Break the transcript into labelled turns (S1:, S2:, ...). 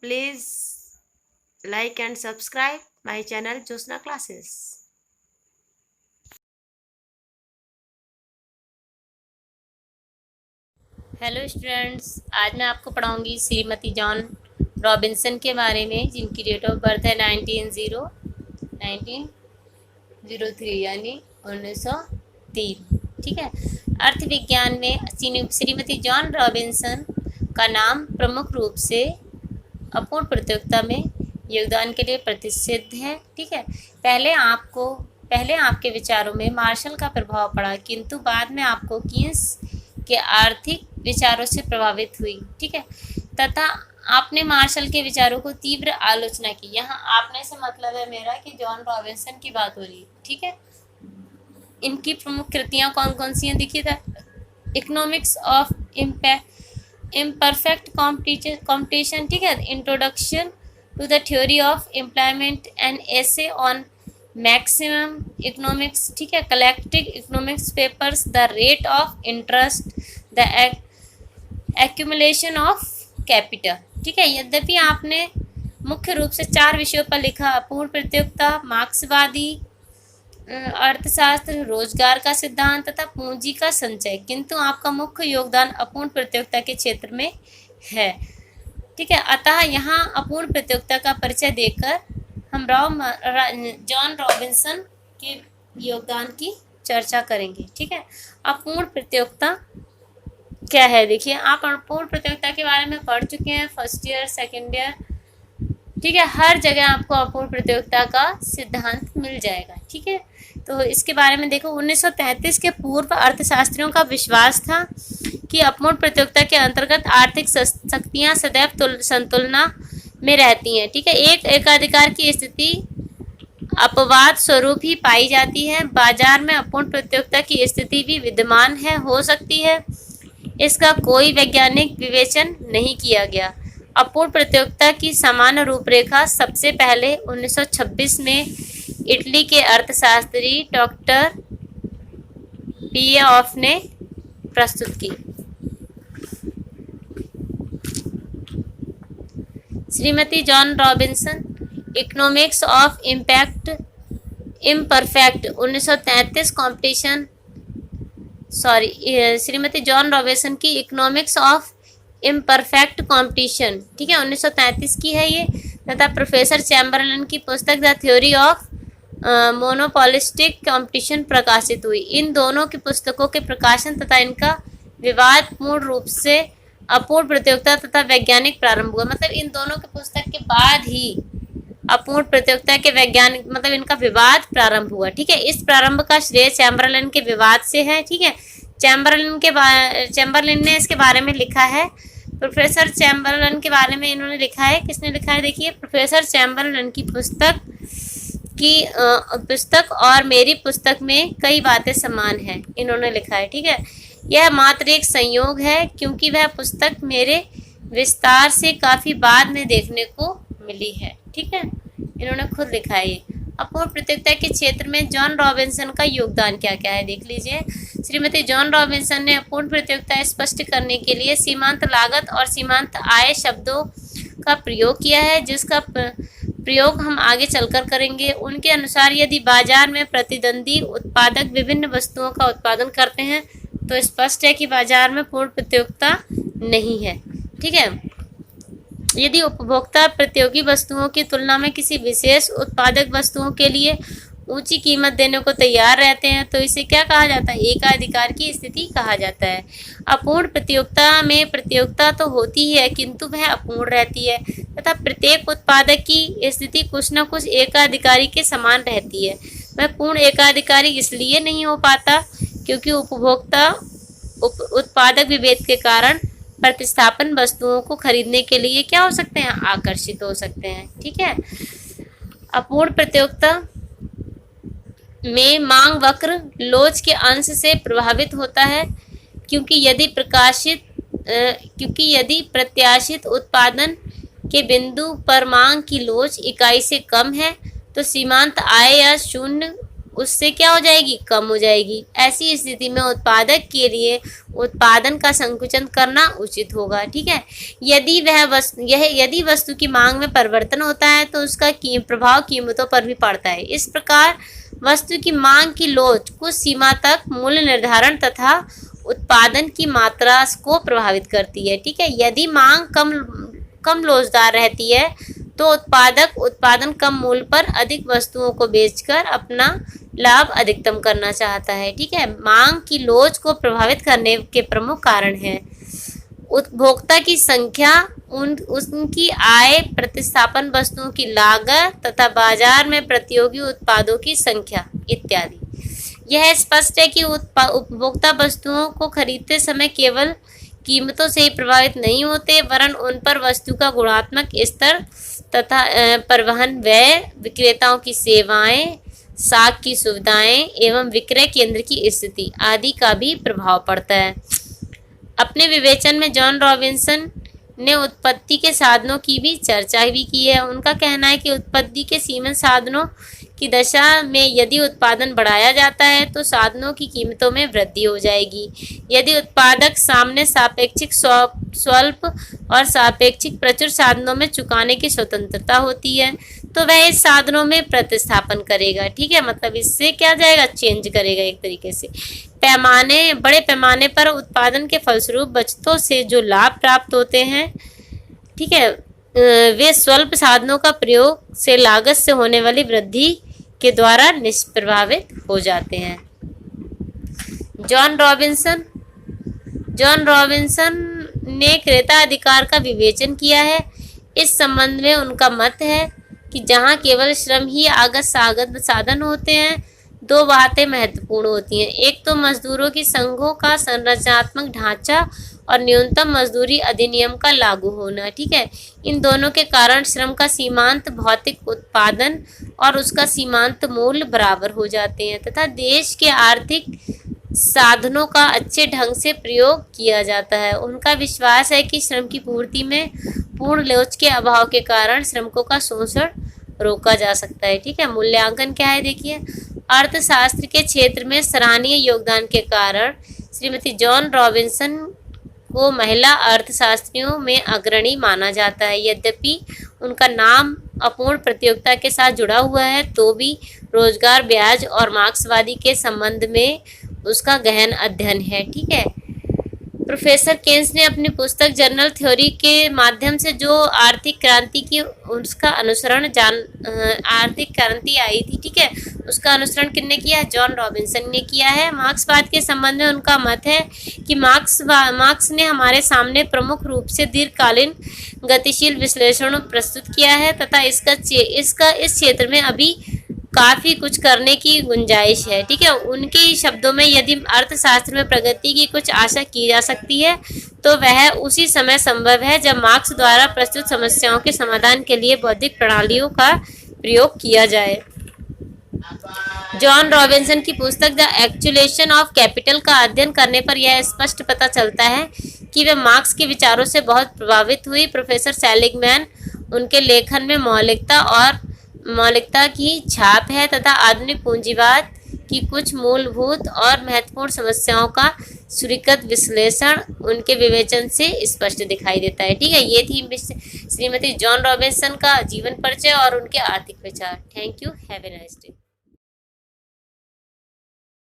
S1: Please like and subscribe my channel Josna Classes. Hello students, आज मैं आपको पढ़ाऊंगी Shrimati John Robinson के बारे में, जिनकी डेट ऑफ बर्थ है 1903 यानी 1903। ठीक है। अर्थ विज्ञान में श्रीमती जॉन रॉबिन्सन का नाम प्रमुख रूप से अपूर्ण प्रतियोगिता में योगदान के लिए प्रसिद्ध है। ठीक है। पहले आपके विचारों में मार्शल का प्रभाव पड़ा, किंतु बाद में आपको कीन्स के आर्थिक विचारों से प्रभावित हुई। ठीक है। तथा आपने मार्शल के विचारों को तीव्र आलोचना की। यहाँ आपने से मतलब है मेरा कि जॉन रॉबिन्सन की बात हो रही है। ठीक है। इनकी प्रमुख कृतियाँ कौन कौन सी हैं देखिए। Economics of imperfect competition. ठीक है। Introduction to the theory of employment and essay on maximum economics. ठीक है। Collective economics papers, the rate of interest, the accumulation of capital. ठीक है। यद्यपि आपने मुख्य रूप से 4 विषयों पर लिखा: अपूर्ण प्रतियोगिता, मार्क्सवादी अर्थशास्त्र, रोजगार का सिद्धांत तथा पूंजी का संचय, किंतु आपका मुख्य योगदान अपूर्ण प्रतियोगिता के क्षेत्र में है। ठीक है। अतः यहाँ अपूर्ण प्रतियोगिता का परिचय देकर हम जॉन रॉबिन्सन के योगदान की चर्चा करेंगे। ठीक है। अपूर्ण प्रतियोगिता क्या है देखिए। आप अपूर्ण प्रतियोगिता के बारे में पढ़ चुके हैं फर्स्ट ईयर, सेकेंड ईयर। ठीक है। हर जगह आपको अपूर्ण प्रतियोगिता का सिद्धांत मिल जाएगा। ठीक है। तो इसके बारे में देखो, 1933 के पूर्व अर्थशास्त्रियों का विश्वास था कि अपूर्ण प्रतियोगिता के अंतर्गत आर्थिक शक्तियां सदैव संतुलना में रहती हैं। ठीक है। एक एकाधिकार की स्थिति अपवाद स्वरूप ही पाई जाती है। बाजार में अपूर्ण प्रतियोगिता की स्थिति भी विद्यमान है, हो सकती है। इसका कोई वैज्ञानिक विवेचन नहीं किया गया। अपूर्ण प्रतियोगिता की सामान्य रूपरेखा सबसे पहले 1926 में इटली के अर्थशास्त्री डॉक्टर पीएफ ने प्रस्तुत की। Shrimati John Robinson, economics of imperfect 1933 competition Shrimati John Robinson की इकोनॉमिक्स ऑफ इम्परफेक्ट कॉम्पिटिशन। ठीक है, 1933 की है ये। तथा प्रोफेसर चैम्बरलेन की पुस्तक the theory of monopolistic competition प्रकाशित हुई। इन दोनों की पुस्तकों के प्रकाशन तथा इनका विवाद पूर्ण रूप से अपूर्ण प्रतियोगिता तथा वैज्ञानिक प्रारंभ हुआ। मतलब इन दोनों की पुस्तक के बाद ही अपूर्ण प्रतियोगिता के वैज्ञानिक इनका विवाद प्रारंभ हुआ। ठीक है। इस प्रारंभ का श्रेय चैम्बरलेन के विवाद से है। ठीक है। चैम्बरलेन ने इसके बारे में लिखा है। प्रोफेसर चैम्बरलेन के बारे में इन्होंने लिखा है। किसने लिखा है देखिए, प्रोफेसर चैम्बरलेन की पुस्तक और मेरी पुस्तक में कई बातें समान हैं, इन्होंने लिखा है। ठीक है। यह मात्र एक संयोग है, क्योंकि वह पुस्तक मेरे विस्तार से काफी बाद में देखने को मिली है। ठीक है। इन्होंने खुद लिखा है ये। अपूर्ण प्रतियोगिता के क्षेत्र में जॉन रॉबिन्सन का योगदान क्या क्या है देख लीजिए। श्रीमती जॉन रॉबिन्सन ने अपूर्ण प्रतियोगिता स्पष्ट करने के लिए सीमांत लागत और सीमांत आय शब्दों का प्रयोग किया है, जिसका प्रयोग हम आगे चलकर करेंगे। उनके अनुसार यदि बाजार में प्रतिद्वंदी उत्पादक विभिन्न वस्तुओं का उत्पादन करते हैं तो स्पष्ट है कि बाजार में पूर्ण प्रतियोगिता नहीं है। ठीक है। यदि उपभोक्ता प्रतियोगी वस्तुओं की तुलना में किसी विशेष उत्पादक वस्तुओं के लिए ऊंची कीमत देने को तैयार रहते हैं तो इसे क्या कहा जाता है? एकाधिकार की स्थिति कहा जाता है। अपूर्ण प्रतियोगिता में प्रतियोगिता तो होती ही है, किंतु वह अपूर्ण रहती है तथा प्रत्येक उत्पादक की स्थिति कुछ न कुछ एकाधिकारी के समान रहती है। वह पूर्ण एकाधिकारी इसलिए नहीं हो पाता क्योंकि उपभोक्ता उत्पादक विभेद के कारण प्रतिस्थापन वस्तुओं को खरीदने के लिए क्या हो सकते हैं? आकर्षित हो सकते हैं। ठीक है। अपूर्ण प्रतियोगिता में मांग वक्र लोच के अंश से प्रभावित होता है, क्योंकि यदि प्रत्याशित उत्पादन के बिंदु पर मांग की लोच इकाई से कम है तो सीमांत आय या शून्य उससे क्या हो जाएगी, कम हो जाएगी। ऐसी स्थिति में उत्पादक के लिए उत्पादन का संकुचन करना उचित होगा। ठीक है, यदि वस्तु की मांग में परिवर्तन होता है तो उसका प्रभाव कीमतों पर भी पड़ता है। इस प्रकार वस्तु की मांग की लोच कुछ सीमा तक मूल्य निर्धारण तथा उत्पादन की मात्रा को प्रभावित करती है। ठीक है, यदि मांग कम लोचदार रहती है तो उत्पादन कम मूल्य पर अधिक वस्तुओं को बेचकर अपना लाभ अधिकतम करना चाहता है। ठीक है, मांग की लोच को प्रभावित करने के प्रमुख कारण हैं उपभोक्ता की संख्या, उनकी आय, प्रतिस्थापन वस्तुओं की लागत तथा बाजार में प्रतियोगी उत्पादों की संख्या इत्यादि। यह स्पष्ट है कि उपभोक्ता वस्तुओं को खरीदते समय केवल कीमतों से ही प्रभावित नहीं होते, वरन उन पर वस्तु का गुणात्मक स्तर तथा परिवहन व्यय, विक्रेताओं की सेवाएं, साख की सुविधाएं एवं विक्रय केंद्र की स्थिति आदि का भी प्रभाव पड़ता है। अपने विवेचन में जॉन रॉबिन्सन ने उत्पत्ति के साधनों की भी चर्चा भी की है। उनका कहना है कि उत्पत्ति के सीमित साधनों की दशा में यदि उत्पादन बढ़ाया जाता है तो साधनों की कीमतों में वृद्धि हो जाएगी। यदि उत्पादक सामने सापेक्षिक स्वल्प और सापेक्षिक प्रचुर साधनों में चुकाने की स्वतंत्रता होती है तो वह इस साधनों में प्रतिस्थापन करेगा। ठीक है, मतलब इससे क्या जाएगा, चेंज करेगा एक तरीके से। बड़े पैमाने पर उत्पादन के फलस्वरूप बचतों से जो लाभ प्राप्त होते हैं, ठीक है, वे स्वल्प साधनों का प्रयोग से लागत से होने वाली वृद्धि के द्वारा निष्प्रभावित हो जाते हैं। जॉन रॉबिन्सन ने क्रेता अधिकार का विवेचन किया है। इस संबंध में उनका मत है कि जहां केवल श्रम ही आगत साधन होते हैं, दो बातें महत्वपूर्ण होती हैं। एक तो मजदूरों की संघों का संरचनात्मक ढांचा और न्यूनतम मजदूरी अधिनियम का लागू होना। ठीक है, इन दोनों के कारण श्रम का सीमांत भौतिक उत्पादन और उसका सीमांत मूल्य बराबर हो जाते हैं तथा देश के आर्थिक साधनों का अच्छे ढंग से प्रयोग किया जाता है। उनका विश्वास है कि श्रम की पूर्ति में पूर्ण लोच के अभाव के कारण श्रमिकों का शोषण रोका जा सकता है। ठीक है, मूल्यांकन क्या है देखिए। अर्थशास्त्र के क्षेत्र में सराहनीय योगदान के कारण श्रीमती जॉन रॉबिन्सन को महिला अर्थशास्त्रियों में अग्रणी माना जाता है। यद्यपि उनका नाम अपूर्ण प्रतियोगिता के साथ जुड़ा हुआ है तो भी रोजगार, ब्याज और मार्क्सवादी के संबंध में उसका गहन अध्ययन है। ठीक है, प्रोफेसर केन्स ने अपनी पुस्तक जनरल थ्योरी के माध्यम से जो आर्थिक क्रांति की उसका अनुसरण आर्थिक क्रांति आई थी, ठीक है, उसका अनुसरण किसने किया, जॉन रॉबिन्सन ने किया है। मार्क्सवाद के संबंध में उनका मत है कि मार्क्स ने हमारे सामने प्रमुख रूप से दीर्घकालीन गतिशील विश्लेषण प्रस्तुत किया है तथा इसका इस क्षेत्र में अभी काफ़ी कुछ करने की गुंजाइश है। ठीक है, उनके ही शब्दों में यदि अर्थशास्त्र में प्रगति की कुछ आशा की जा सकती है तो वह उसी समय संभव है जब मार्क्स द्वारा प्रस्तुत समस्याओं के समाधान के लिए बौद्धिक प्रणालियों का प्रयोग किया जाए। जॉन रॉबिन्सन की पुस्तक द एक्चुएशन ऑफ कैपिटल का अध्ययन करने पर यह स्पष्ट पता चलता है कि वे मार्क्स के विचारों से बहुत प्रभावित हुई। प्रोफेसर सेलिगमैन उनके लेखन में मौलिकता की छाप है तथा आधुनिक पूंजीवाद की कुछ मूलभूत और महत्वपूर्ण समस्याओं का सुविकृत विश्लेषण उनके विवेचन से स्पष्ट दिखाई देता है। ठीक है, ये थी श्रीमती जॉन रॉबिन्सन का जीवन परिचय और उनके आर्थिक विचार। Thank you, have a nice day.